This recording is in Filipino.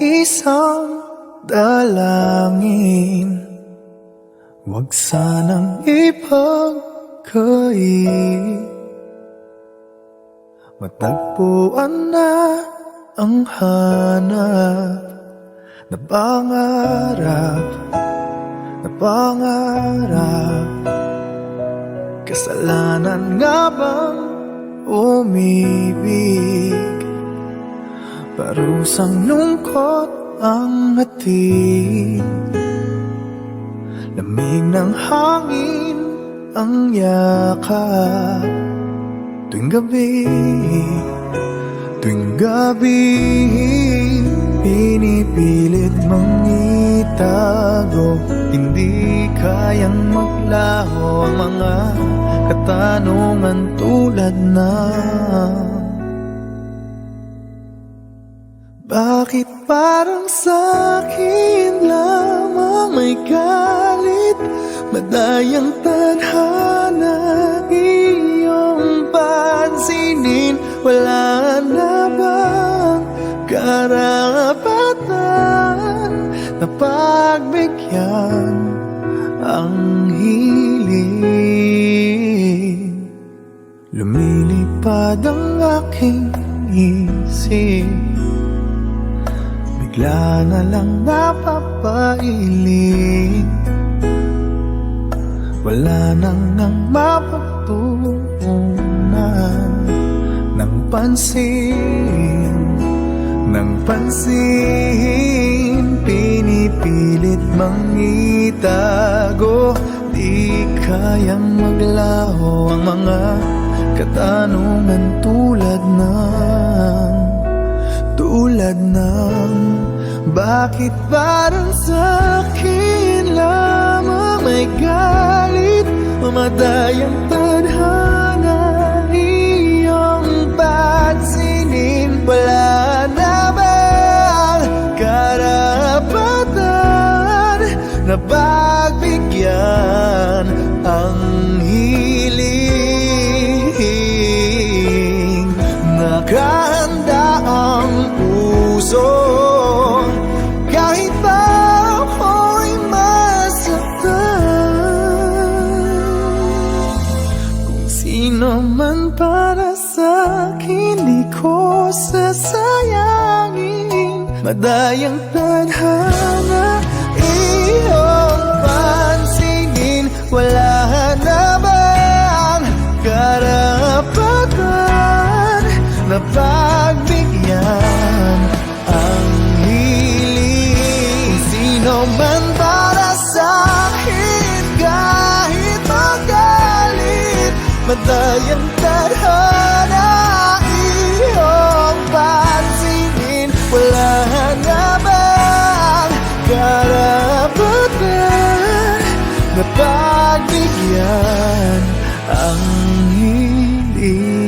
isang dalangin, huwag sanang ipagkait. Matagpuan na ang hanap na pangarap, na pangarap. Kasalanan nga bang umibig? Parusang lungkot ang hatid, lamig ng hangin ang yakap. Tuwing gabi, tuwing gabi, pinipilit mong itago. Hindi kayang maglaho ang mga katanungan tulad ng bakit parang sa'kin lamang may galit? Madayang tadhana iyong pansinin. Wala na bang karapatan na pagbigyan ang hiling? Lumilipad ang aking isip, bigla na lang napapailing. Wala nang ang mapagtuunan ng pansin, ng pansin. Pinipilit mang itago, di kayang maglaho ang mga katanungan tulad ng bakit parang sa'kin lamang may galit? Mamadayang tadhana iyong pansinin. Wala na bang karapatan na pagbigyan ang hiling? Nakahanda ang puso kahit pa ako'y masaktan. Kung sino man para sa'kin, di ko sasayangin. Madayang tadhana iyong pansinin. Wala na bang karapatan na pagbigyan ang hiling? Sino man para sa'kin kahit magalit. Madayang tadhana iyong pansinin. Wala na bang karapatan na pagbigyan ang hiling?